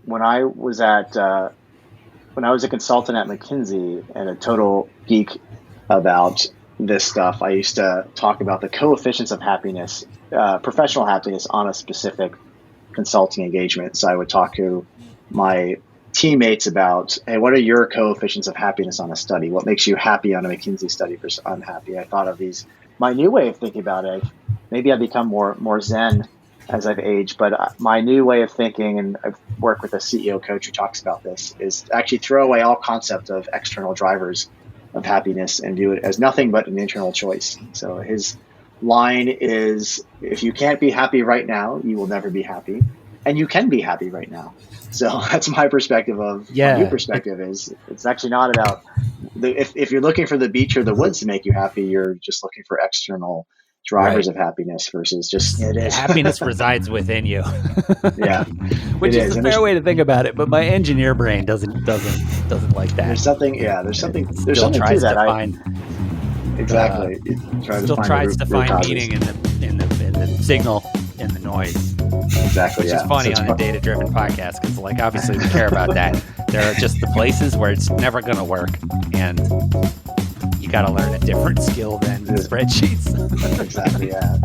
when I was at when I was a consultant at McKinsey and a total geek about this stuff, I used to talk about the coefficients of happiness, professional happiness on a specific consulting engagement. So I would talk to my teammates about, hey, what are your coefficients of happiness on a study? What makes you happy on a McKinsey study versus unhappy? I thought of these, my new way of thinking about it. Maybe I've become more zen as I've aged, but my new way of thinking, and I've worked with a CEO coach who talks about this, is actually throw away all concept of external drivers of happiness and view it as nothing but an internal choice. So his line is, if you can't be happy right now, you will never be happy. And you can be happy right now. So that's my perspective of, my new perspective is, it's actually not about, if you're looking for the beach or the woods to make you happy, you're just looking for external drivers of happiness versus just happiness resides within you. Yeah, which is a fair way to think about it, but my engineer brain doesn't like that. There's something to that. Find, exactly. Still tries to find meaning in the signal and the noise. Exactly. Which is funny on a data-driven podcast because, like, obviously we care about that. There are just the places where it's never going to work, and you got to learn a different skill than spreadsheets. Exactly. Yeah.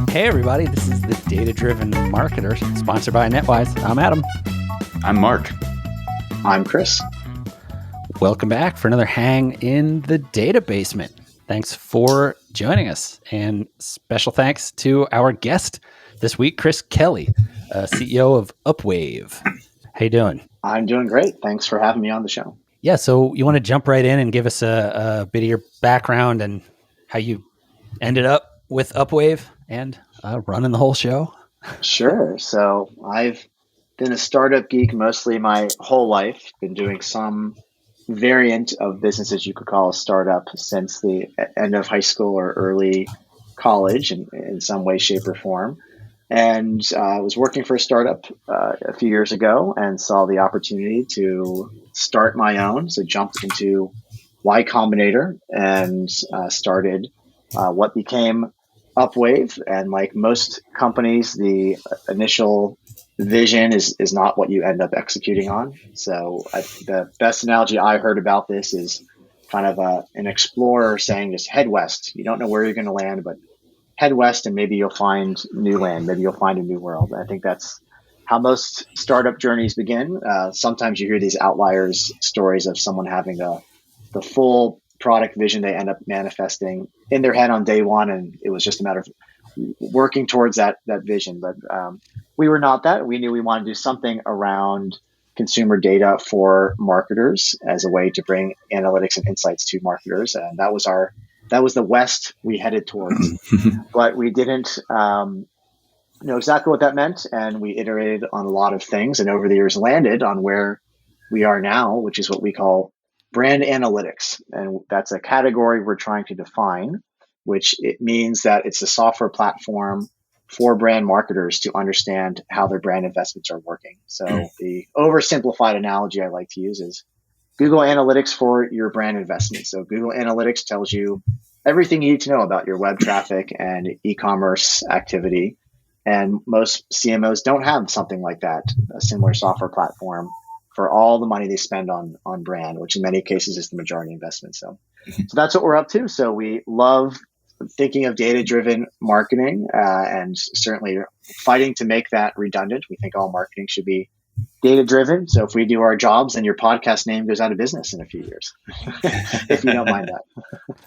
Hey everybody, this is the Data-Driven Marketer, sponsored by NetWise. I'm Adam. I'm Mark. I'm Chris. Welcome back for another hang in the data basement. Thanks for joining us, and special thanks to our guest this week, Chris Kelly, CEO of Upwave. How you doing? I'm doing great. Thanks for having me on the show. Yeah, so you want to jump right in and give us a bit of your background and how you ended up with Upwave and running the whole show? Sure. So I've been a startup geek mostly my whole life, been doing some variant of businesses you could call a startup since the end of high school or early college in some way, shape, or form. And I was working for a startup a few years ago and saw the opportunity to start my own. So jumped into Y Combinator and started what became Upwave. And like most companies, the initial vision is not what you end up executing on. So the best analogy I heard about this is kind of an explorer saying, just head west. You don't know where you're going to land, but head west and maybe you'll find new land. Maybe you'll find a new world. I think that's how most startup journeys begin. Sometimes you hear these outliers stories of someone having the full product vision they end up manifesting in their head on day one, and it was just a matter of working towards that vision. But we were not that. We knew we wanted to do something around consumer data for marketers as a way to bring analytics and insights to marketers, and that was the West we headed towards. But we didn't know exactly what that meant, and we iterated on a lot of things, and over the years landed on where we are now, which is what we call brand analytics. And that's a category we're trying to define, which it means that it's a software platform for brand marketers to understand how their brand investments are working. So the oversimplified analogy I like to use is Google Analytics for your brand investments. So Google Analytics tells you everything you need to know about your web traffic and e-commerce activity. And most CMOs don't have something like that, a similar software platform for all the money they spend on brand, which in many cases is the majority investment. So that's what we're up to. So we love thinking of data-driven marketing and certainly fighting to make that redundant. We think all marketing should be data-driven. So if we do our jobs, then your podcast name goes out of business in a few years, if you don't mind that.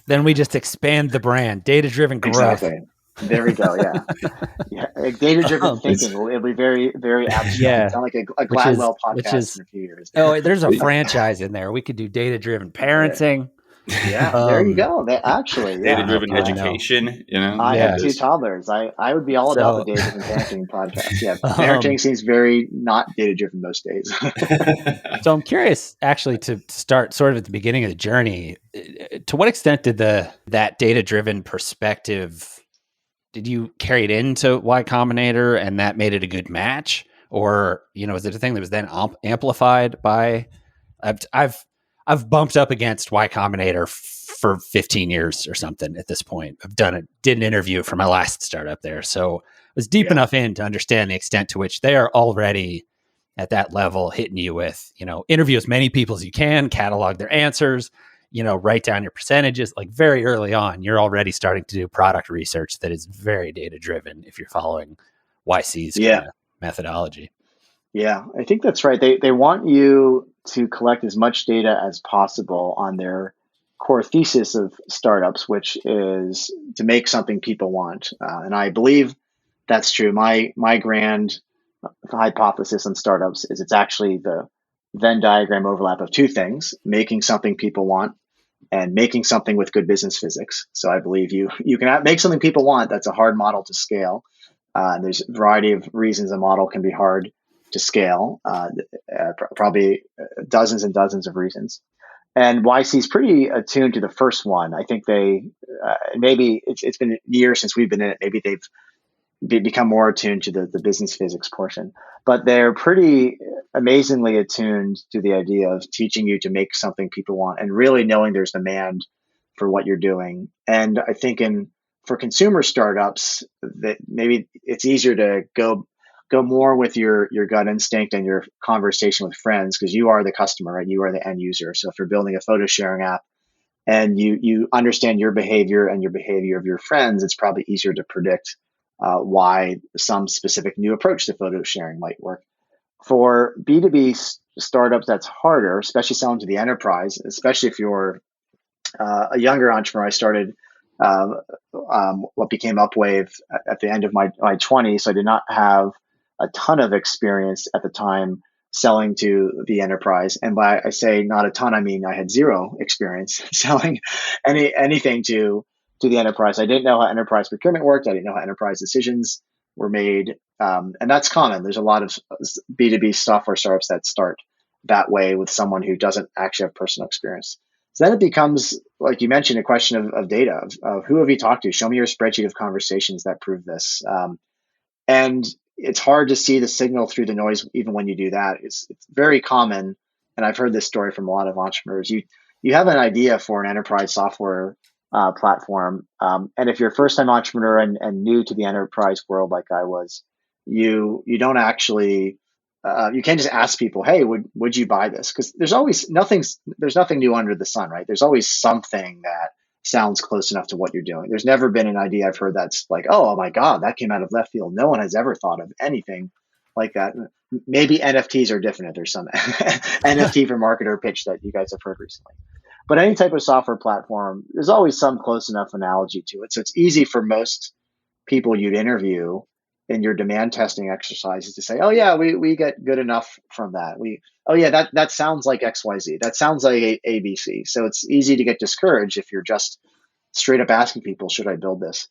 Then we just expand the brand, data-driven growth. Exactly. There we go. Yeah. Data-driven thinking. It'll be very, very abstract. Yeah. It's not like a Gladwell podcast in a few years. There's a franchise in there. We could do data-driven parenting. Yeah, there you go. Data-driven education. I have two toddlers. I would be all about the data-driven parenting podcast. Yeah, parenting seems very not data-driven most days. So I'm curious, actually, to start sort of at the beginning of the journey. To what extent did that data-driven perspective, did you carry it into Y Combinator and that made it a good match, or is it a thing that was then amplified by? I've bumped up against Y Combinator for 15 years or something at this point. Did an interview for my last startup there. So I was deep enough in to understand the extent to which they are already at that level, hitting you with, interview as many people as you can, catalog their answers, write down your percentages. Like very early on, you're already starting to do product research that is very data driven if you're following YC's kind of methodology. Yeah, I think that's right. They want you to collect as much data as possible on their core thesis of startups, which is to make something people want. And I believe that's true. My grand hypothesis on startups is it's actually the Venn diagram overlap of two things: making something people want and making something with good business physics. So I believe you can make something people want. That's a hard model to scale. There's a variety of reasons a model can be hard to scale, probably dozens and dozens of reasons. And YC is pretty attuned to the first one. I think they maybe it's been years since we've been in it. Maybe they've become more attuned to the business physics portion, but they're pretty amazingly attuned to the idea of teaching you to make something people want and really knowing there's demand for what you're doing. And I think for consumer startups, that maybe it's easier to go more with your gut instinct and your conversation with friends, because you are the customer, right? You are the end user. So if you're building a photo sharing app and you understand your behavior and your behavior of your friends, it's probably easier to predict why some specific new approach to photo sharing might work. For B2B startups, that's harder, especially selling to the enterprise, especially if you're a younger entrepreneur. I started what became Upwave at the end of my 20s, so I did not have a ton of experience at the time selling to the enterprise. And by I say not a ton, I mean I had zero experience selling anything to the enterprise. I didn't know how enterprise procurement worked. I didn't know how enterprise decisions were made. And that's common. There's a lot of B2B software startups that start that way with someone who doesn't actually have personal experience. So then it becomes, like you mentioned, a question of data, of who have you talked to? Show me your spreadsheet of conversations that prove this. And it's hard to see the signal through the noise even when you do that. It's very common, and I've heard this story from a lot of entrepreneurs. You have an idea for an enterprise software platform, and if you're a first-time entrepreneur and new to the enterprise world like I was, you don't actually you can't just ask people, hey, would you buy this? Because there's nothing new under the sun, right? There's always something that sounds close enough to what you're doing. There's never been an idea I've heard that's like, oh my God, that came out of left field. No one has ever thought of anything like that. Maybe NFTs are different. If there's some NFT for marketer pitch that you guys have heard recently. But any type of software platform, there's always some close enough analogy to it. So it's easy for most people you'd interview in your demand testing exercises to say, oh yeah, we get good enough from that. That sounds like XYZ. That sounds like ABC. So it's easy to get discouraged if you're just straight up asking people, should I build this?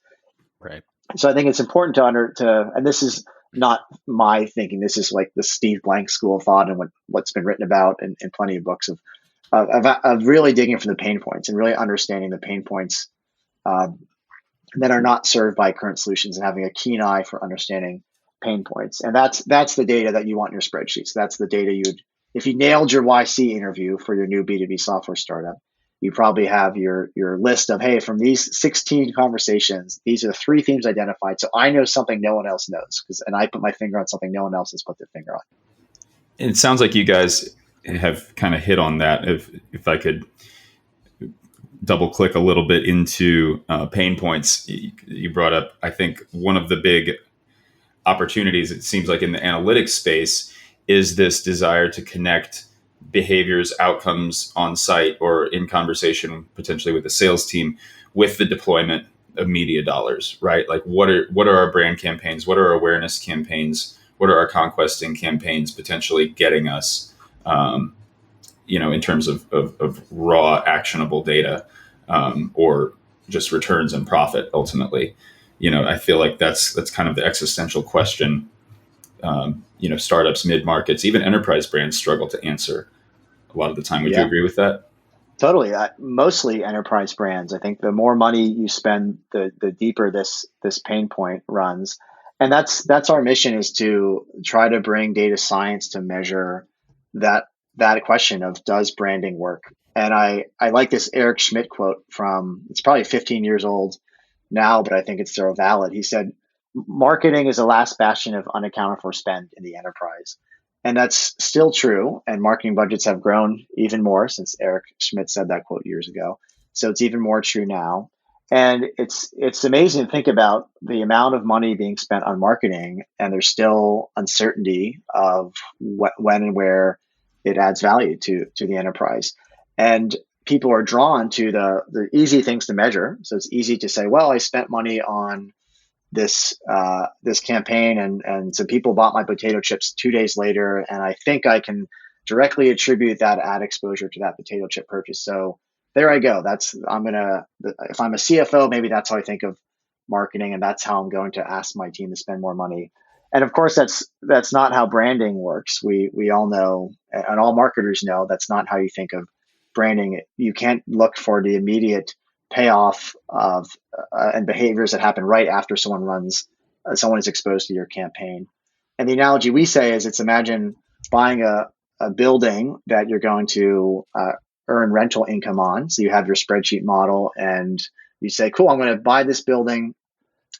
Right. So I think it's important to and this is not my thinking. This is like the Steve Blank school of thought and what's been written about in plenty of books of really digging for the pain points and really understanding the pain points that are not served by current solutions and having a keen eye for understanding pain points. And that's the data that you want in your spreadsheets. That's the data if you nailed your YC interview for your new B2B software startup, you probably have your list of, hey, from these 16 conversations, these are the 3 themes identified. So I know something no one else knows, and I put my finger on something no one else has put their finger on. It sounds like you guys have kind of hit on that. If I could double click a little bit into pain points, you brought up, I think one of the big opportunities, it seems like in the analytics space, is this desire to connect behaviors, outcomes on site or in conversation potentially with the sales team with the deployment of media dollars, right? Like what are our brand campaigns? What are our awareness campaigns? What are our conquesting campaigns potentially getting us, in terms of raw actionable data, or just returns and profit ultimately? I feel like that's kind of the existential question. Startups, mid-markets, even enterprise brands struggle to answer a lot of the time. Would you agree with that? Totally. Mostly enterprise brands. I think the more money you spend, the deeper this pain point runs. And that's our mission, is to try to bring data science to measure that question of, does branding work? And I like this Eric Schmidt quote from, it's probably 15 years old now, but I think it's still valid. He said, marketing is the last bastion of unaccounted for spend in the enterprise. And that's still true. And marketing budgets have grown even more since Eric Schmidt said that quote years ago. So it's even more true now. And it's amazing to think about the amount of money being spent on marketing, and there's still uncertainty of when and where it adds value to the enterprise. And people are drawn to the easy things to measure. So it's easy to say, well, I spent money on this campaign, and so people bought my potato chips 2 days later, and I think I can directly attribute that ad exposure to that potato chip purchase. So there I go. If I'm a CFO, maybe that's how I think of marketing, and that's how I'm going to ask my team to spend more money. And of course, that's not how branding works. We all know, and all marketers know, that's not how you think of branding. You can't look for the immediate payoff of and behaviors that happen right after someone is exposed to your campaign. And the analogy we say is, it's imagine buying a building that you're going to earn rental income on. So you have your spreadsheet model, and you say, cool, I'm going to buy this building,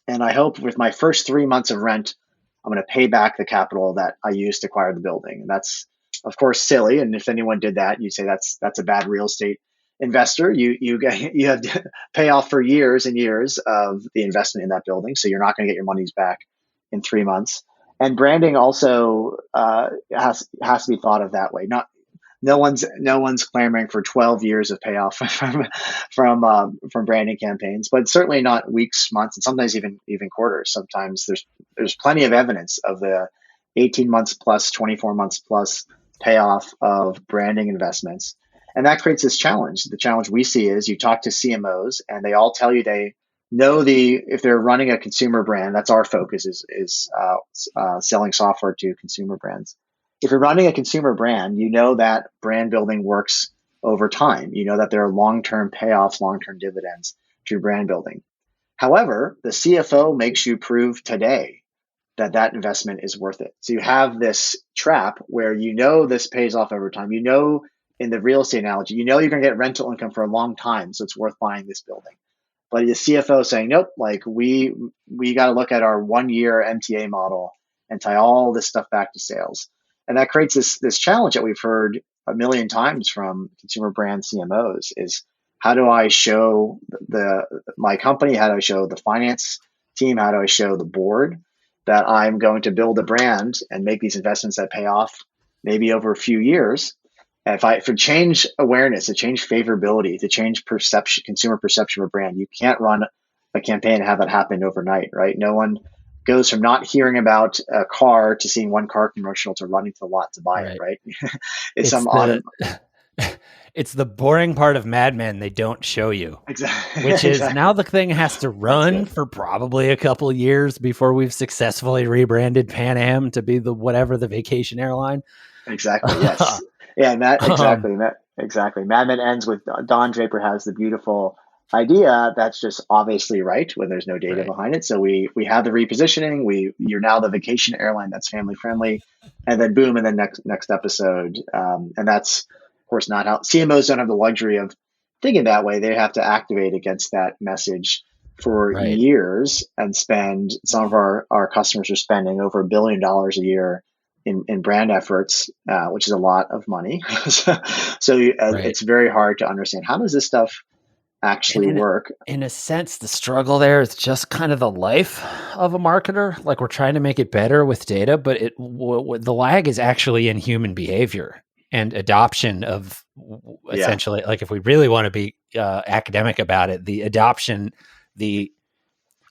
and I hope with my first 3 months of rent, I'm going to pay back the capital that I used to acquire the building. And that's, of course, silly. And if anyone did that, you'd say that's a bad real estate investor. You have to pay off for years and years of the investment in that building, so you're not going to get your monies back in 3 months. And branding also has to be thought of that way. No one's clamoring for 12 years of payoff from branding campaigns, but certainly not weeks, months, and sometimes even quarters. Sometimes there's plenty of evidence of the 18 months plus, 24 months plus payoff of branding investments. And that creates this challenge. The challenge we see is, you talk to CMOs and they all tell you they know if they're running a consumer brand, that's our focus, is selling software to consumer brands. If you're running a consumer brand, you know that brand building works over time. You know that there are long-term payoffs, long-term dividends to brand building. However, the CFO makes you prove today that investment is worth it. So you have this trap where you know this pays off over time. You know, in the real estate analogy, you know you're going to get rental income for a long time, so it's worth buying this building. But the CFO is saying, nope, like we got to look at our 1 year MTA model and tie all this stuff back to sales. And that creates this challenge that we've heard a million times from consumer brand CMOs is, how do I show my company? How do I show the finance team? How do I show the board that I'm going to build a brand and make these investments that pay off maybe over a few years? And for change awareness, to change favorability, to change perception, consumer perception of a brand, you can't run a campaign and have that happen overnight, right? No one goes from not hearing about a car to seeing one car commercial to running to the lot to buy it, right? It's the boring part of Mad Men they don't show you. Exactly. Which is now the thing has to run for probably a couple of years before we've successfully rebranded Pan Am to be the vacation airline. Exactly. Yes. Yeah. Exactly. Mad Men ends with Don Draper has the beautiful idea that's just obviously right when there's no data behind it. So we have the repositioning. You're now the vacation airline that's family friendly, and then boom, and then next episode. And that's, of course, not how CMOs don't have the luxury of thinking that way. They have to activate against that message for years and spend. Some of our customers are spending over $1 billion a year in brand efforts, which is a lot of money. It's very hard to understand, how does this stuff actually work. In a sense, the struggle there is just kind of the life of a marketer. Like, we're trying to make it better with data, but the lag is actually in human behavior and adoption of essentially, like, if we really want to be academic about it, the adoption, the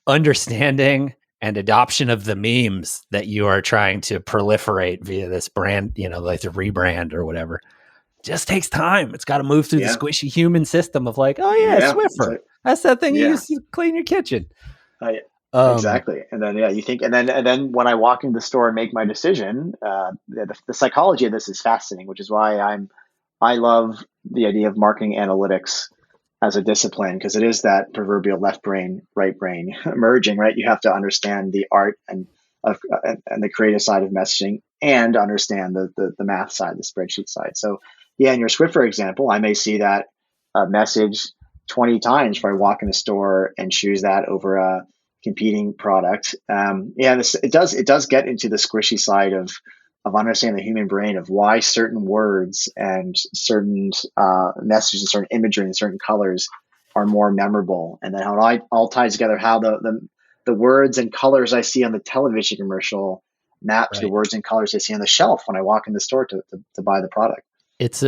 understanding and adoption of the memes that you are trying to proliferate via this brand, like the rebrand or whatever, just takes time. It's got to move through the squishy human system of like, Swiffer. That's that thing you use to clean your kitchen. Exactly. And then, you think, and then when I walk into the store and make my decision, the psychology of this is fascinating, which is why I love the idea of marketing analytics as a discipline, because it is that proverbial left brain, right brain merging, right? You have to understand the art and the creative side of messaging, and understand the math side, the spreadsheet side. So in your Swiffer example, I may see that message 20 times before I walk in the store and choose that over a competing product. It does get into the squishy side of understanding the human brain, of why certain words and certain messages and certain imagery and certain colors are more memorable, and then how it all ties together, how the words and colors I see on the television commercial map to the words and colors I see on the shelf when I walk in the store to buy the product. It's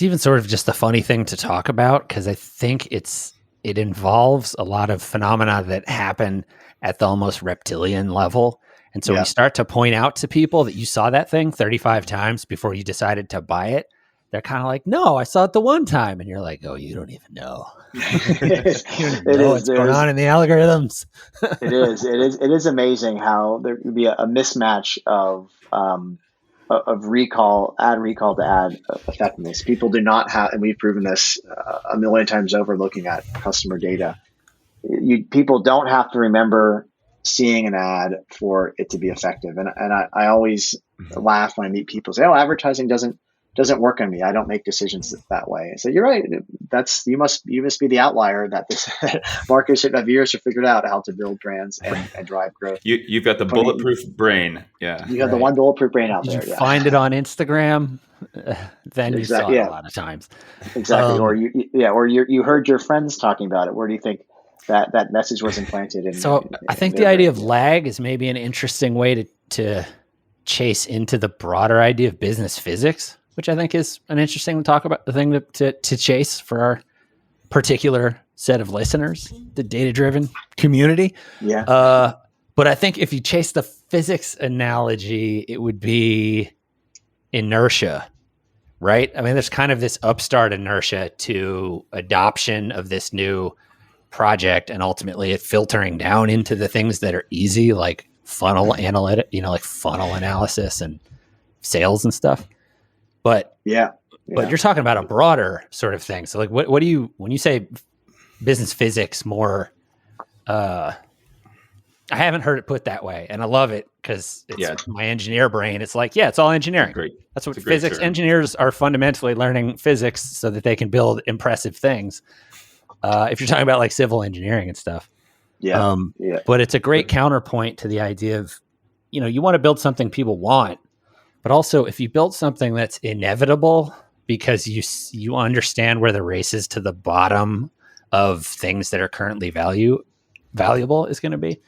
even sort of just a funny thing to talk about, because I think it involves a lot of phenomena that happen at the almost reptilian level. And so when you start to point out to people that you saw that thing 35 times before you decided to buy it, they're kind of like, no, I saw it the one time. And you're like, oh, you don't even know. You don't even know what's going on in the algorithms. It is amazing how there could be a mismatch of ad recall to ad effectiveness. People do not have, and we've proven this a million times over looking at customer data. People don't have to remember seeing an ad for it to be effective. And I always laugh when I meet people say, "Oh, advertising doesn't work on me. I don't make decisions that way." I say, "You're right. You must be the outlier that this marketers should have years to figure out how to build brands and drive growth." You've got the bulletproof brain. Yeah, you got the one bulletproof brain out there. Did you find it on Instagram? Then you saw it a lot of times. Exactly. Or you heard your friends talking about it. Where do you think that message was implanted? I think the idea of lag is maybe an interesting way to chase into the broader idea of business physics, which I think is an interesting thing to chase for our particular set of listeners, the data-driven community. Yeah. But I think if you chase the physics analogy, it would be inertia, right? I mean, there's kind of this upstart inertia to adoption of this new project, and ultimately it filtering down into the things that are easy, like funnel analytic, like funnel analysis and sales and stuff. But but you're talking about a broader sort of thing. So like, what do you, when you say business physics more, I haven't heard it put that way, and I love it because it's my engineer brain. It's like, it's all engineering. That's what physics engineers are fundamentally learning physics so that they can build impressive things. If you're talking about like civil engineering and stuff. But it's a great counterpoint to the idea of, you want to build something people want, but also if you build something that's inevitable because you understand where the race is to the bottom of things that are currently valuable is going to be.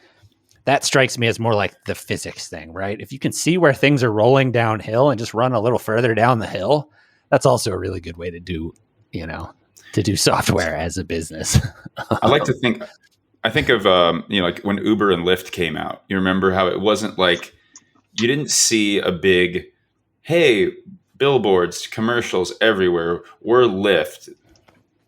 That strikes me as more like the physics thing, right? If you can see where things are rolling downhill and just run a little further down the hill, that's also a really good way to do software as a business. I think of, like when Uber and Lyft came out, you remember how it wasn't like, you didn't see a big, hey, billboards, commercials everywhere. We're Lyft.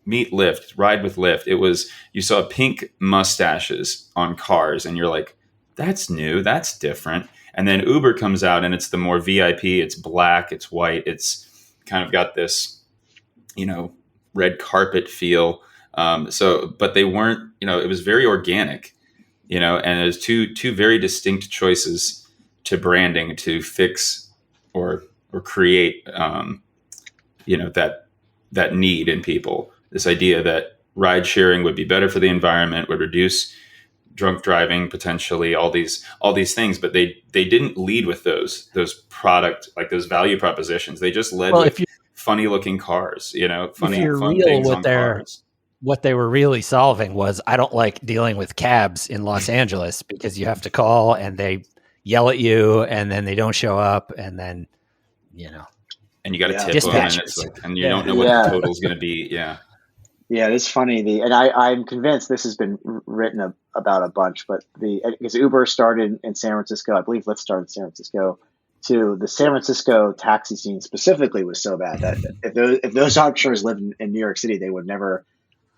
Meet Lyft, ride with Lyft. It was, you saw pink mustaches on cars and you're like, that's new, that's different. And then Uber comes out and it's the more VIP, it's black, it's white, it's kind of got this, red carpet feel. But they weren't, it was very organic, and there's two very distinct choices to branding to fix or create, that need in people. This idea that ride sharing would be better for the environment, would reduce drunk driving, potentially all these things, but they didn't lead with those product, like those value propositions. They just led with funny looking cars, fun things on cars. What they were really solving was, I don't like dealing with cabs in Los Angeles because you have to call and they yell at you and then they don't show up and then, and you got to tip them and it's like, and you don't know what the total is going to be. Yeah, it's funny. And I'm convinced this has been written about a bunch, but because Uber started in San Francisco, I believe Lyft started in San Francisco too. The San Francisco taxi scene specifically was so bad that if those entrepreneurs lived in New York City, they would never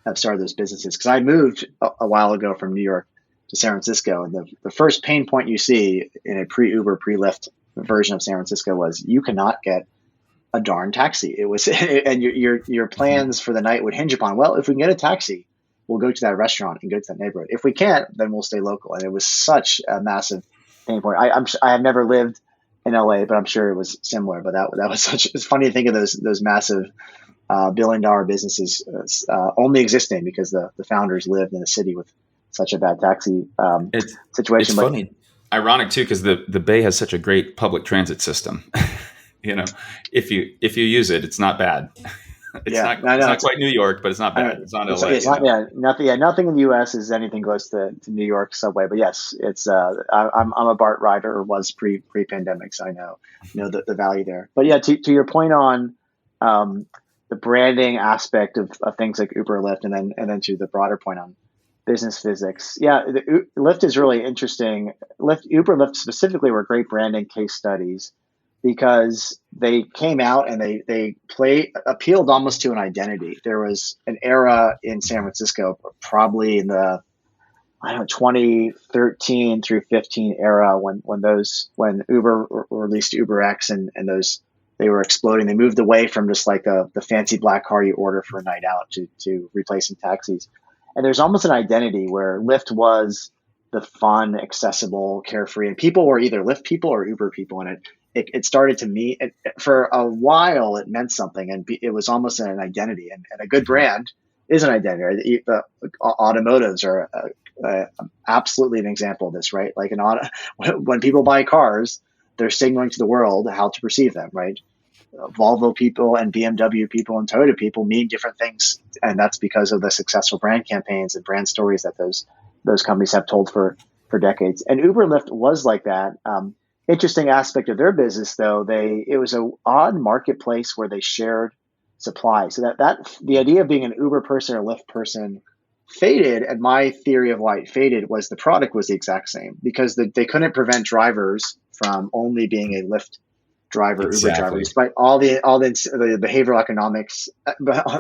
have started those businesses. Because I moved a while ago from New York to San Francisco, and the first pain point you see in a pre-Uber, pre-Lyft version of San Francisco was you cannot get a darn taxi. It was, and your plans for the night would hinge upon, well, if we can get a taxi, we'll go to that restaurant and go to that neighborhood. If we can't, then we'll stay local. And it was such a massive pain point. I have never lived in LA, but I'm sure it was similar. But that was it's funny to think of those massive $1 billion businesses only existing because the founders lived in a city with such a bad taxi It's situation. it's funny, ironic too, because the Bay has such a great public transit system. If you use it, it's not bad. It's Yeah, not I it's know. not quite New York, but it's not I bad. don't, It's not LA. it's not, yeah, nothing. Yeah, nothing in the U.S. is anything close to New York subway. But yes, it's. I'm a BART rider, or was pre pandemic, so I know the value there. But yeah, to your point on um, the branding aspect of things like Uber, Lyft, and then to the broader point on business physics. Yeah, Lyft is really interesting. Uber, Lyft specifically were great branding case studies because they came out and they appealed almost to an identity. There was an era in San Francisco, probably in the, I don't know, 2013 through 15 era, when Uber released UberX, and those, they were exploding. They moved away from just like the fancy black car you order for a night out to replacing taxis. And there's almost an identity where Lyft was the fun, accessible, carefree, and people were either Lyft people or Uber people. And it started to mean, for a while, it meant something, and it was almost an identity. And a good brand is an identity. Right? The automotives are absolutely an example of this, right? Like when people buy cars, they're signaling to the world how to perceive them, right? Volvo people and BMW people and Toyota people mean different things, and that's because of the successful brand campaigns and brand stories that those companies have told for decades. And Uber and Lyft was like that. Interesting aspect of their business, though, it was an odd marketplace where they shared supply. So that the idea of being an Uber person or Lyft person faded. And my theory of why it faded was the product was the exact same, because they couldn't prevent drivers from only being a Lyft driver, Uber driver, despite all the behavioral economics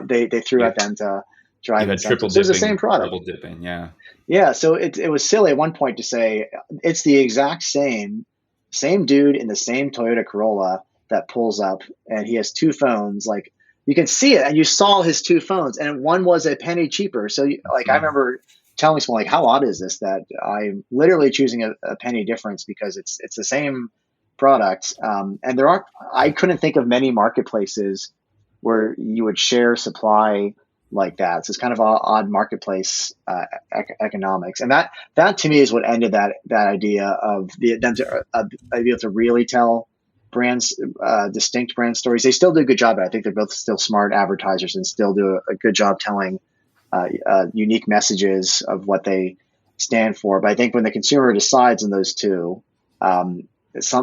they threw at them to drive incentives. It was the same product. Double dipping, yeah. Yeah, so it was silly at one point to say it's the exact same dude in the same Toyota Corolla that pulls up, and he has two phones. Like, you can see it, and you saw his two phones, and one was a penny cheaper. So I remember telling someone, like, how odd is this that I'm literally choosing a penny difference because it's the same product. And I couldn't think of many marketplaces where you would share supply like that. So it's kind of odd marketplace economics, and that to me is what ended that idea of them to be able to really tell brands distinct brand stories. They still do a good job, but I think they're both still smart advertisers and still do a good job telling unique messages of what they stand for. But I think when the consumer decides on those two,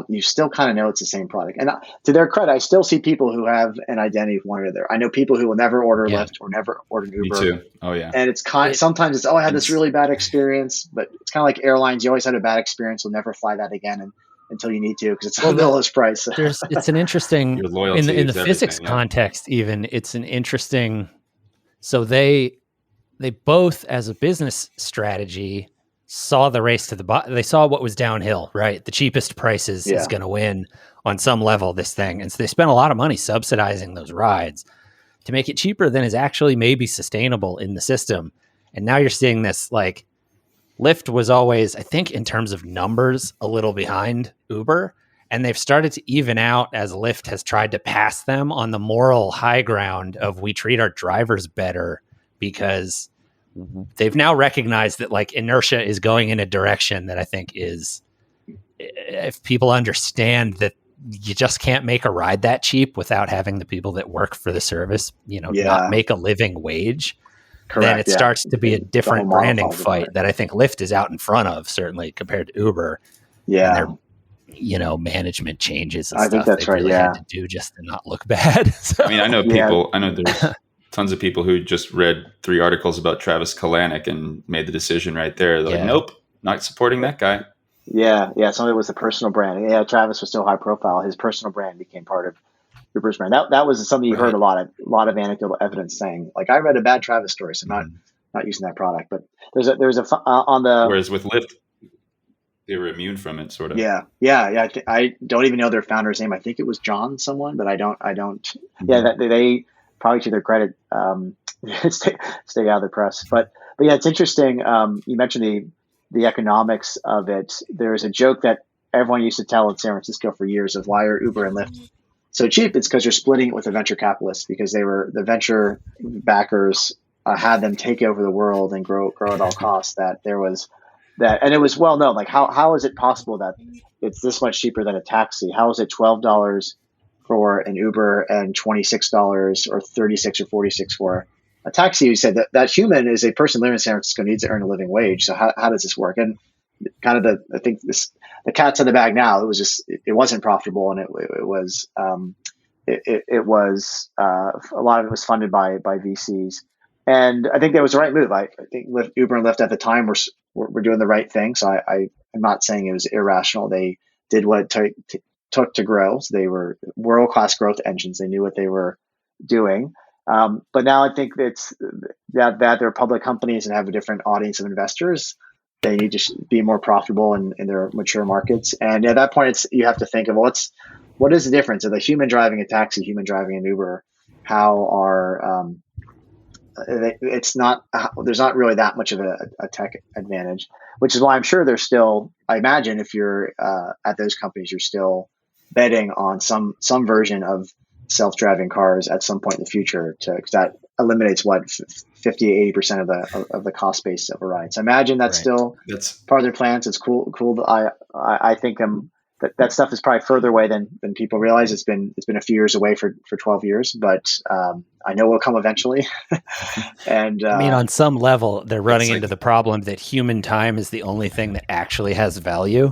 you still kind of know it's the same product. And to their credit, I still see people who have an identity of one or the other. I know people who will never order Lyft or never order Uber. Me too. Oh yeah. And it's sometimes it's, I had this really bad experience, but it's kind of like airlines. You always had a bad experience. You'll never fly that again until you need to, because it's the lowest price. It's an interesting, in the physics context, even it's an interesting, so they both, as a business strategy, saw the race to the bottom. They saw what was downhill, right? The cheapest prices is going to win on some level, this thing. And so they spent a lot of money subsidizing those rides to make it cheaper than is actually maybe sustainable in the system. And now you're seeing this, like, Lyft was always, I think, in terms of numbers, a little behind Uber. And they've started to even out as Lyft has tried to pass them on the moral high ground of, we treat our drivers better, because they've now recognized that, like, inertia is going in a direction that I think is, if people understand that you just can't make a ride that cheap without having the people that work for the service, not make a living wage, then it starts to be a different branding fight that I think Lyft is out in front of, certainly compared to Uber. Yeah. And their, management changes and I stuff think that's they really had to do just to not look bad. So, I mean, I know there's tons of people who just read 3 articles about Travis Kalanick and made the decision right there. They're like, nope, not supporting that guy. Yeah. Some of it was the personal brand. Yeah, Travis was so high profile. His personal brand became part of Uber's brand. That was something you heard a lot of anecdotal evidence saying, like, I read a bad Travis story, so I'm not using that product. But there's a on the, whereas with Lyft, they were immune from it, sort of. Yeah. I don't even know their founder's name. I think it was John someone, but I don't. Mm-hmm. Yeah, they probably, to their credit, stay out of the press. But yeah, it's interesting. You mentioned the economics of it. There's a joke that everyone used to tell in San Francisco for years of, why are Uber and Lyft so cheap? It's because you're splitting it with a venture capitalist, because they were the venture backers had them take over the world and grow at all costs, that there was that, and it was well known. Like how is it possible that it's this much cheaper than a taxi? How is it $12 for an Uber and $26 or 36 or 46 for a taxi? You said that human is a person living in San Francisco, needs to earn a living wage. So how does this work? And kind of the cat's in the bag now. It was just it wasn't profitable, and it was a lot of it was funded by VCs, and I think that was the right move. I think Uber and Lyft at the time were doing the right thing. So I'm not saying it was irrational. They did what it took to grow. So they were world-class growth engines. They knew what they were doing. But now I think it's that they're public companies and have a different audience of investors. They need to be more profitable in their mature markets. And at that point, you have to think of what is the difference of the human driving a taxi, human driving an Uber? How are it's not there's not really that much of a tech advantage, which is why I'm sure there's still. I imagine if you're at those companies, you're still betting on some version of self-driving cars at some point in the future, because that eliminates 50-80% of the cost base of a ride. So I imagine that's still part of their plans. It's cool. I think that stuff is probably further away than people realize. It's been a few years away for 12 years, but I know it'll come eventually. And I mean, on some level, they're running into the problem that human time is the only thing that actually has value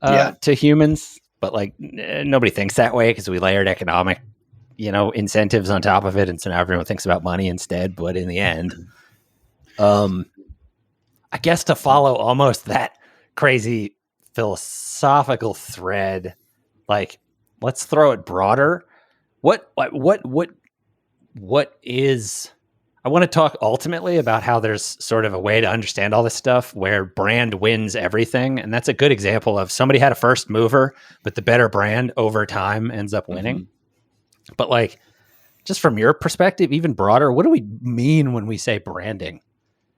to humans. But like nobody thinks that way because we layered economic, incentives on top of it, and so now everyone thinks about money instead. But in the end, I guess to follow almost that crazy philosophical thread, like let's throw it broader. What is? I want to talk ultimately about how there's sort of a way to understand all this stuff where brand wins everything. And that's a good example of somebody had a first mover, but the better brand over time ends up winning. Mm-hmm. But like, just from your perspective, even broader, what do we mean when we say branding?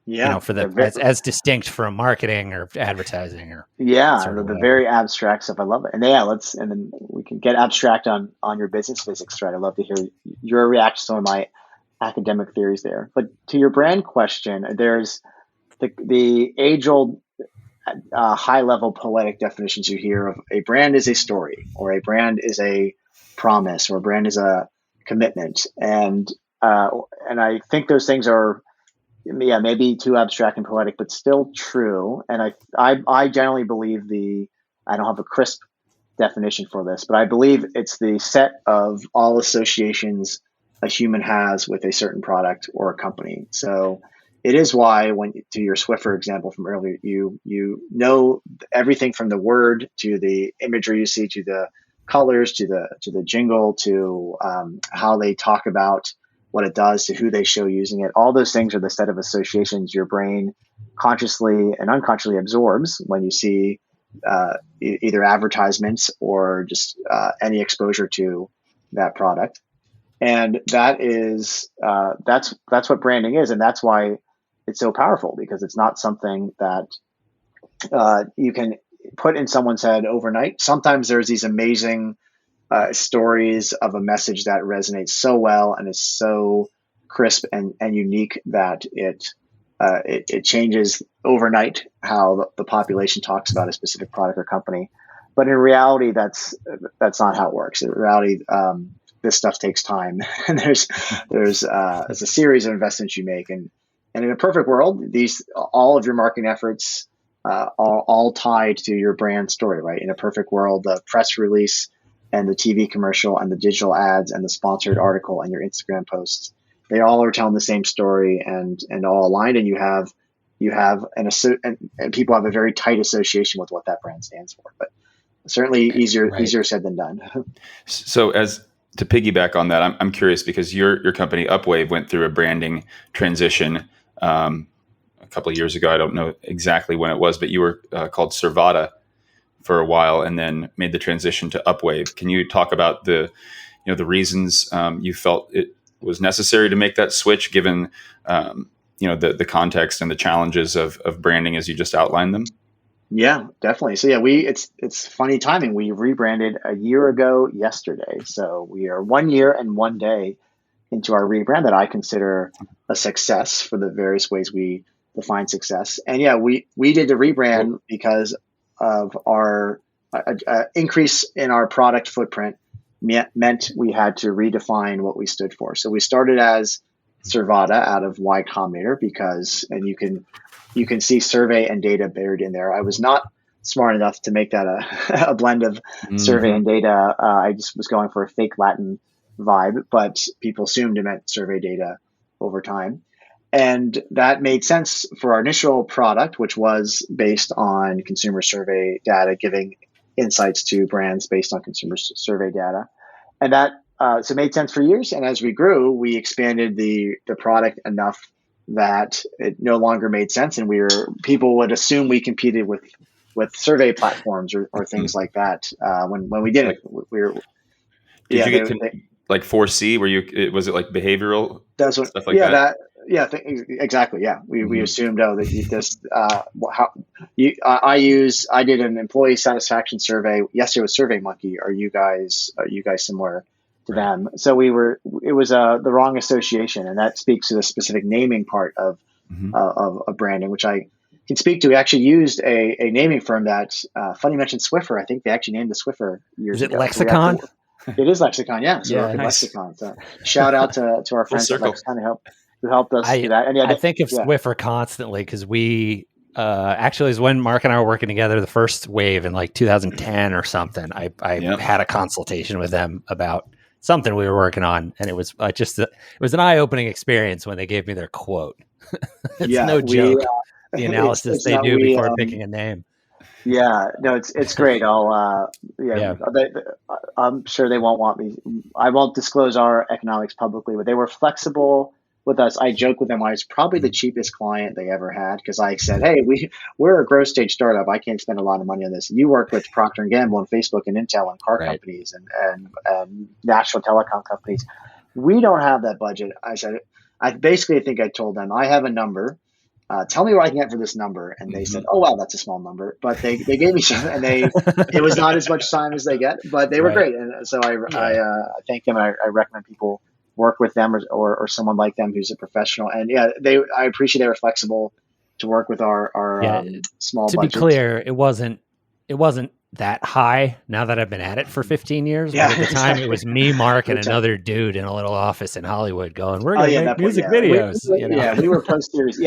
Yeah. For as distinct from marketing or advertising or the very abstract stuff. I love it. And and then we can get abstract on your business physics, right? I'd love to hear your reaction to some of my academic theories there. But to your brand question, there's the age-old high-level poetic definitions you hear of a brand is a story, or a brand is a promise, or a brand is a commitment. And I think those things are maybe too abstract and poetic, but still true. And I generally believe I don't have a crisp definition for this, but I believe it's the set of all associations a human has with a certain product or a company. So it is why, to your Swiffer example from earlier, you know everything from the word to the imagery you see, to the colors, to the jingle, to how they talk about what it does, to who they show using it. All those things are the set of associations your brain consciously and unconsciously absorbs when you see either advertisements or just any exposure to that product. And that is that's what branding is, and that's why it's so powerful, because it's not something that you can put in someone's head overnight. Sometimes there's these amazing stories of a message that resonates so well and is so crisp and unique that it changes overnight how the population talks about a specific product or company. But in reality, that's not how it works. In reality, this stuff takes time, and there's a series of investments you make, and in a perfect world, all of your marketing efforts are all tied to your brand story, right? In a perfect world, the press release and the TV commercial and the digital ads and the sponsored article and your Instagram posts, they all are telling the same story and all aligned, and you have and people have a very tight association with what that brand stands for. But certainly easier said than done. So to piggyback on that, I'm curious, because your company Upwave went through a branding transition a couple of years ago. I don't know exactly when it was, but you were called Survata for a while and then made the transition to Upwave. Can you talk about the reasons you felt it was necessary to make that switch, given the context and the challenges of branding as you just outlined them? Yeah, definitely. So it's funny timing. We rebranded a year ago yesterday. So we are 1 year and 1 day into our rebrand that I consider a success for the various ways we define success. And yeah, we did the rebrand because of our increase in our product footprint meant we had to redefine what we stood for. So we started as Survata out of Y Combinator because, and you can see survey and data buried in there. I was not smart enough to make that a blend of survey and data. I just was going for a fake Latin vibe, but people assumed it meant survey data over time. And that made sense for our initial product, which was based on consumer survey data, giving insights to brands based on consumer survey data. And that so it made sense for years. And as we grew, we expanded the product enough that it no longer made sense. And people would assume we competed with survey platforms or things like that. When we didn't, we were. Did you get like 4C? Was it like behavioral stuff like that? Exactly. Yeah, we assumed that you just I did an employee satisfaction survey yesterday with SurveyMonkey. Are you guys similar to them? So it was the wrong association, and that speaks to the specific naming part of branding, which I can speak to. We actually used a naming firm that funny you mentioned Swiffer. I think they actually named the Swiffer years ago. Is it Lexicon? It is Lexicon, yeah. So nice. Lexicon. So shout out to our friends at Lexicon who helped us do that. And I think of Swiffer constantly because we actually is when Mark and I were working together the first wave in like 2010 or something. I had a consultation with them about something we were working on, and it was it was an eye-opening experience when they gave me their quote. It's no joke. The analysis they do before picking a name. Yeah, no, it's great. I'm sure they won't want me. I won't disclose our economics publicly, but they were flexible with us. I joke with them. I was probably the cheapest client they ever had because I said, "Hey, we're a growth stage startup. I can't spend a lot of money on this. You work with Procter and Gamble and Facebook and Intel and car companies and national telecom companies. We don't have that budget." I said, I think I told them I have a number. Tell me what I can get for this number. And they said, "Oh, wow, that's a small number." But they gave me some, and it was not as much time as they get, but they were great. And so I thank them. And I recommend people work with them or someone like them who's a professional. And I appreciate they were flexible to work with our small budget. To be clear, it wasn't that high now that I've been at it for 15 years. Yeah, but at the time, it was me, Mark, and another dude in a little office in Hollywood going, "We're going to make music videos." We were post-series.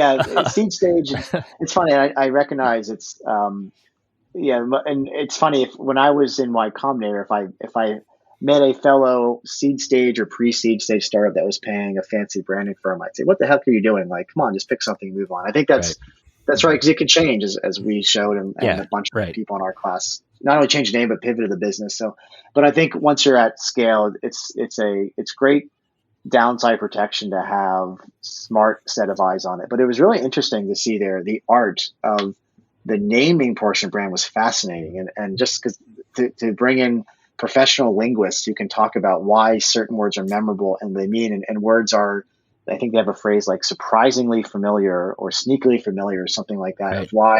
Seed stage. It's funny. I recognize it's, and it's funny when I was in Y Combinator, if I met a fellow seed stage or pre-seed stage startup that was paying a fancy branding firm, I'd say, "What the heck are you doing? Like, come on, just pick something and move on." I think that's right, because it could change as we showed, and a bunch of people in our class not only changed the name but pivoted the business. So, but I think once you're at scale, it's great downside protection to have smart set of eyes on it. But it was really interesting to see the art of the naming portion brand was fascinating, and just because to bring in professional linguists who can talk about why certain words are memorable and they mean, and words are, I think they have a phrase like surprisingly familiar or sneakily familiar or something like that, of why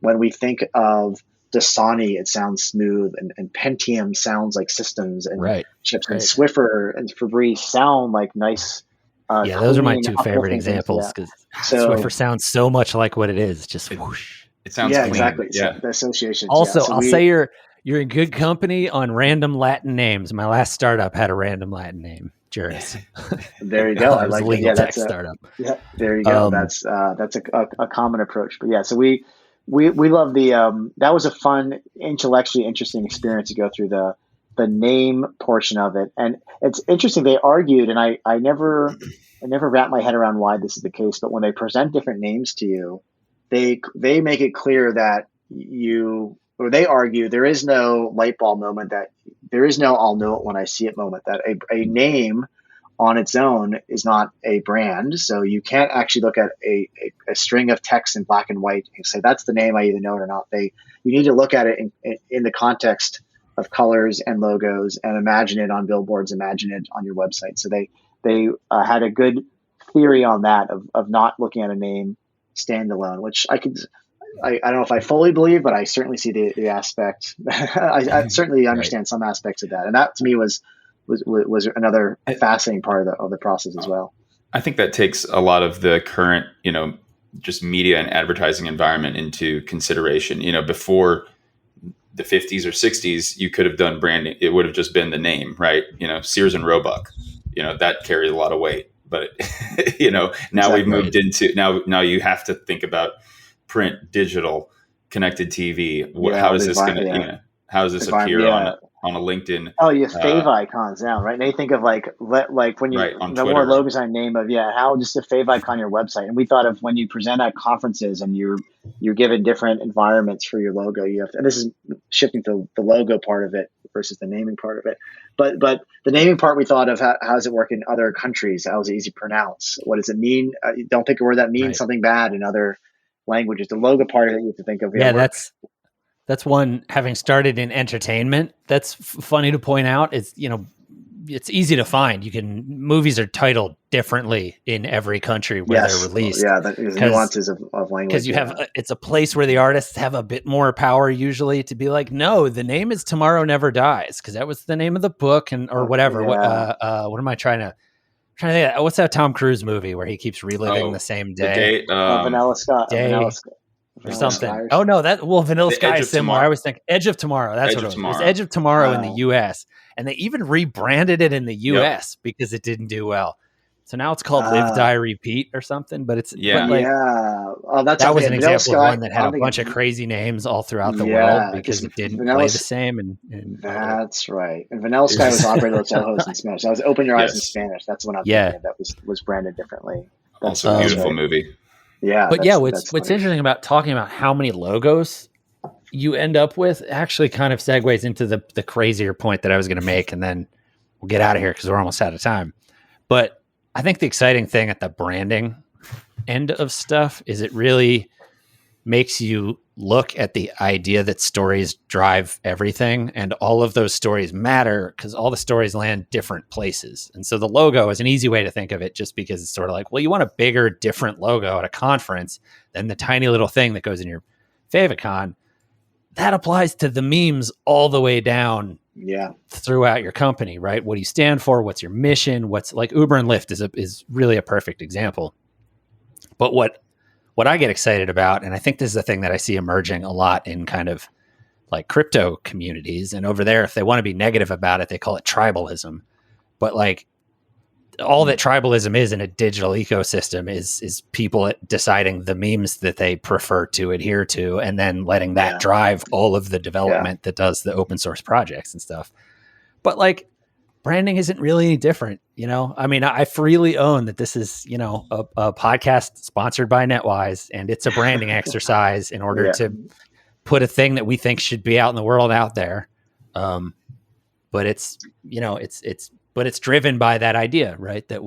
when we think of Dasani, it sounds smooth, and Pentium sounds like systems, and chips, and Swiffer and Febreze sound like nice. Those are my two favorite examples because Swiffer sounds so much like what it is. Just whoosh. It sounds clean. Exactly. Yeah, the associations. Also, I'll say you're in good company on random Latin names. My last startup had a random Latin name. Juris. There you go. I like a legal tech startup. Yeah, there you go. That's a common approach. But so we love that was a fun, intellectually interesting experience to go through the name portion of it. And it's interesting. They argued, and I never wrapped my head around why this is the case. But when they present different names to you, they make it clear that they argue there is no light bulb moment, that there is no "I'll know it when I see it" moment, that a name on its own is not a brand. So you can't actually look at a string of text in black and white and say, "That's the name, I either know it or not." You need to look at it in the context of colors and logos and imagine it on billboards, imagine it on your website. So they had a good theory on that of not looking at a name standalone, which I don't know if I fully believe, but I certainly see the aspect. I certainly understand some aspects of that. And that to me was was another fascinating part of the process as well. I think that takes a lot of the current, just media and advertising environment into consideration. Before the 50s or 60s, you could have done branding. It would have just been the name, right? Sears and Roebuck, that carried a lot of weight. But, now Exactly. We've moved into, now you have to think about print, digital, connected TV. How is this going to, how does this appear on a LinkedIn? Oh, you have fave icons now, right? And they think of like when you the more logos I name of how just a fave icon on your website. And we thought of when you present at conferences and you're given different environments for your logo. You have and this is shifting to the logo part of it versus the naming part of it. But the naming part we thought of how does it work in other countries? How is it easy to pronounce? What does it mean? Don't pick a word that means something bad in other languages. The logo part of it you have to think of. That's one, having started in entertainment, that's funny to point out. It's, it's easy to find. Movies are titled differently in every country where they're released. Yeah, there's nuances of language. Because you have, it's a place where the artists have a bit more power usually to be like, no, the name is Tomorrow Never Dies, because that was the name of the book or whatever. Yeah. What am I trying to think of? What's that Tom Cruise movie where he keeps reliving the same day? Vanilla Sky. Or something. Oh no, Vanilla Sky is similar. I always think Edge of Tomorrow. That's what it was. It was Edge of Tomorrow in the US. And they even rebranded it in the US because it didn't do well. So now it's called Live, Die, Repeat or something. But it's Oh, that was an example of one that had a bunch of crazy names all throughout the world because it didn't play the same. That's right. And Vanilla Sky was Abre los Ojos in Spanish. That was Open Your Eyes in Spanish. That's what I'm thinking of. That was branded differently. That's also a beautiful movie. Yeah. But what's interesting about talking about how many logos you end up with actually kind of segues into the crazier point that I was going to make. And then we'll get out of here because we're almost out of time. But I think the exciting thing at the branding end of stuff is it really makes you look at the idea that stories drive everything, and all of those stories matter because all the stories land different places. And so the logo is an easy way to think of it, just because it's sort of like, well, you want a bigger, different logo at a conference than the tiny little thing that goes in your favicon. That applies to the memes all the way down throughout your company, right? What do you stand for? What's your mission? What's like Uber and Lyft is really a perfect example. But what I get excited about, and I think this is the thing that I see emerging a lot in kind of like crypto communities, and over there, if they want to be negative about it, they call it tribalism. But like all that tribalism is in a digital ecosystem is people deciding the memes that they prefer to adhere to, and then letting that drive all of the development that does the open source projects and stuff. But like branding isn't really any different. I mean, I freely own that this is, a podcast sponsored by NetWise, and it's a branding exercise in order to put a thing that we think should be out in the world out there. But it's driven by that idea, right? That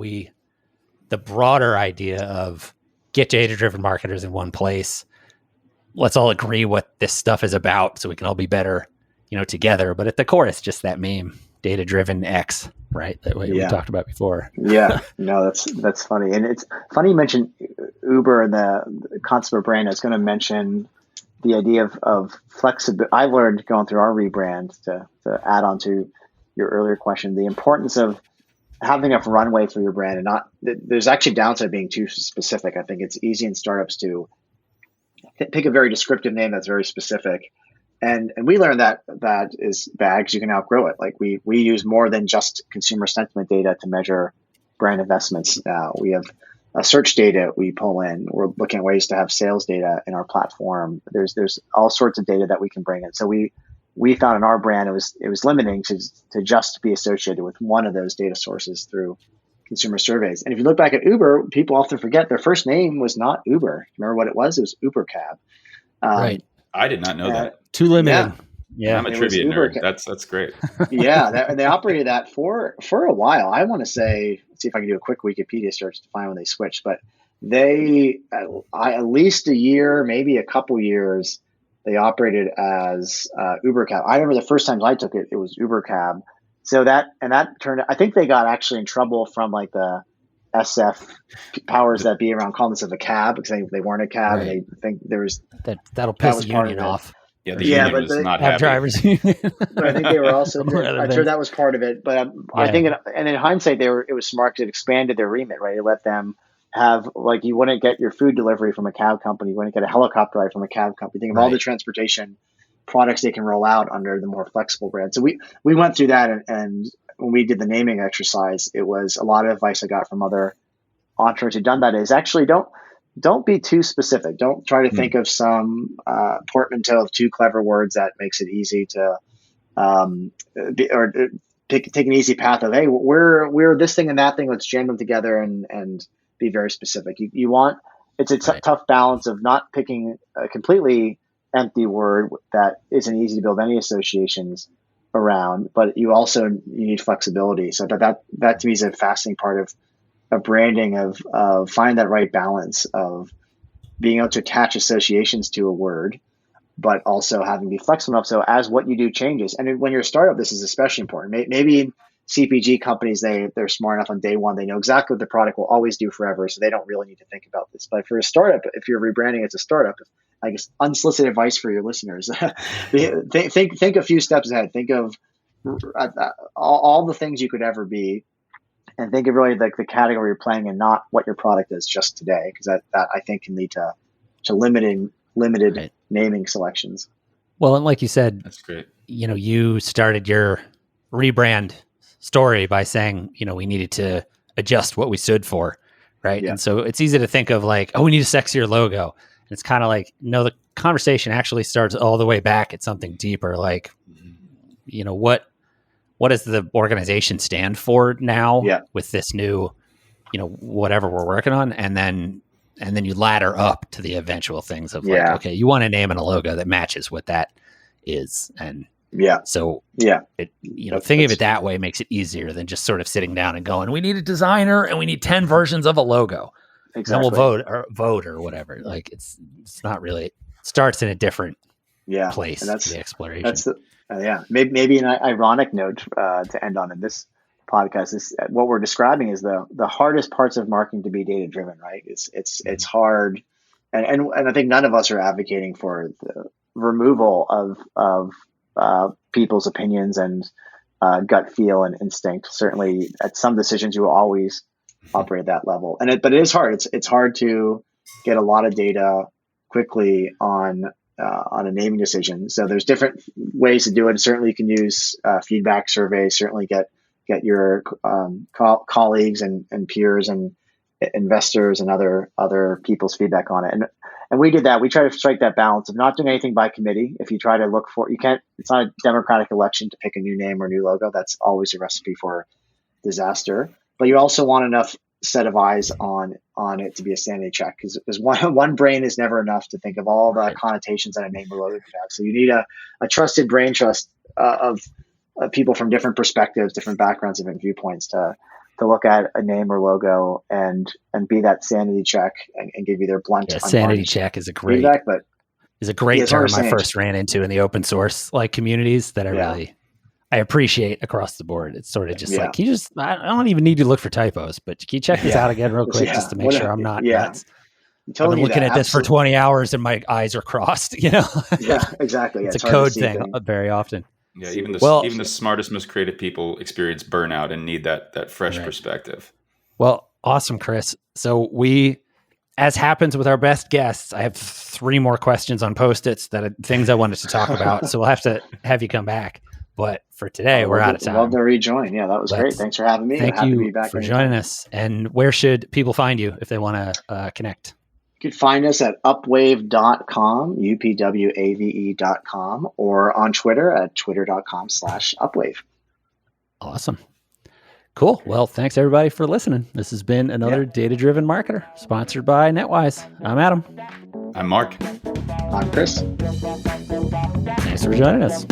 the broader idea of get data-driven marketers in one place. Let's all agree what this stuff is about so we can all be better, together. But at the core, it's just that meme, data-driven X, right? That we talked about before. No, that's funny. And it's funny you mentioned Uber and the concept of brand. I was going to mention the idea of flexibility. I learned going through our rebrand to add on to your earlier question, the importance of having enough runway for your brand, and there's actually downside being too specific. I think it's easy in startups to pick a very descriptive name that's very specific. And we learned that is bad because you can outgrow it. Like we use more than just consumer sentiment data to measure brand investments now. We have search data we pull in. We're looking at ways to have sales data in our platform. There's all sorts of data that we can bring in. So we found in our brand it was limiting to just be associated with one of those data sources through consumer surveys. And if you look back at Uber, people often forget their first name was not Uber. Remember what it was? It was Uber Cab. Right. I did not know that. Too limited. Yeah. I'm a trivia nerd. That's great. They operated that for a while. I want to say, let's see if I can do a quick Wikipedia search to find when they switched. But they, at least a year, maybe a couple years, they operated as Uber Cab. I remember the first time I took it, it was Uber Cab. So that turned. I think they got actually in trouble from like the SF powers that be around calling this a cab because they weren't a cab, and they think there was that'll piss the union off. Yeah, the Yeah, union but was not Cab happy. drivers. but I think they were also. Rather I'm than- sure that was part of it. But I Yeah. think, and in hindsight, it was smart because it expanded their remit, right? It let them have, like, you wouldn't get your food delivery from a cab company, you wouldn't get a helicopter ride from a cab company. Think of all the Right. transportation products they can roll out under the more flexible brand. So we went through that, and when we did the naming exercise, it was a lot of advice I got from other entrepreneurs who've done that is actually don't be too specific. Don't try to think of some portmanteau of two clever words that makes it easy to take an easy path of, hey, we're this thing and that thing. Let's jam them together and be very specific. You want, it's a Right. tough balance of not picking a completely empty word that isn't easy to build any associations around, but you need flexibility. So that to me is a fascinating part of branding, of finding that right balance of being able to attach associations to a word, but also having to be flexible enough so as what you do changes. And when you're a startup, this is especially important. Maybe in CPG companies, they're smart enough on day one. They know exactly what the product will always do forever, so they don't really need to think about this. But for a startup, if you're rebranding as a startup, I guess unsolicited advice for your listeners, think a few steps ahead. Think of all the things you could ever be, and think of really like the category you're playing in, not what your product is just today, because that I think can lead to limited Right. naming selections. Well, and like you said, That's great. you started your rebrand story by saying, we needed to adjust what we stood for. Right. Yeah. And so it's easy to think of like, oh, we need a sexier logo. And it's kind of like, no, the conversation actually starts all the way back at something deeper. Like, what does the organization stand for now with this new, whatever we're working on? And then you ladder up to the eventual things of like, okay, you want a name and a logo that matches what that is. And so thinking of it that way makes it easier than just sort of sitting down and going, we need a designer and we need 10 versions of a logo. Exactly. Then we'll vote or whatever. Like it's not really, it starts in a different place. And that's the exploration. That's maybe an ironic note to end on in this podcast is what we're describing is the hardest parts of marketing to be data driven, right? It's hard, and I think none of us are advocating for the removal of people's opinions and gut feel and instinct. Certainly, at some decisions, you will always operate at that level, but it is hard. It's hard to get a lot of data quickly on a naming decision. So there's different ways to do it. Certainly, you can use feedback surveys. Certainly, get your colleagues and peers and investors and other people's feedback on it. And we did that. We try to strike that balance of not doing anything by committee. If you try to look for, you can't. It's not a democratic election to pick a new name or new logo. That's always a recipe for disaster. But you also want enough set of eyes on it to be a sanity check, because one brain is never enough to think of all the connotations that a name or logo could have. So you need a trusted brain trust of people from different perspectives, different backgrounds, different viewpoints to look at a name or logo and be that sanity check and give you their blunt. Sanity check is a great feedback, but is a great term I first ran into in the open source communities that I appreciate across the board. It's sort of just like, I don't even need to look for typos, but can you check this out again real quick just to make sure I'm not nuts? I've been looking at this for 20 hours and my eyes are crossed, Yeah, exactly. It's a code thing very often. Yeah, even the smartest, most creative people experience burnout and need that fresh perspective. Well, awesome, Chris. So as happens with our best guests, I have 3 more questions on Post-its things I wanted to talk about. So we'll have to have you come back. But for today, we're out of time. Love to rejoin. Yeah, that was great. Thanks for having me. Thank you for joining us. And where should people find you if they want to connect? You can find us at upwave.com, upwave.com, or on Twitter at twitter.com/upwave. Awesome. Cool. Well, thanks everybody for listening. This has been another Data-Driven Marketer sponsored by NetWise. I'm Adam. I'm Mark. I'm Chris. Thanks for joining us.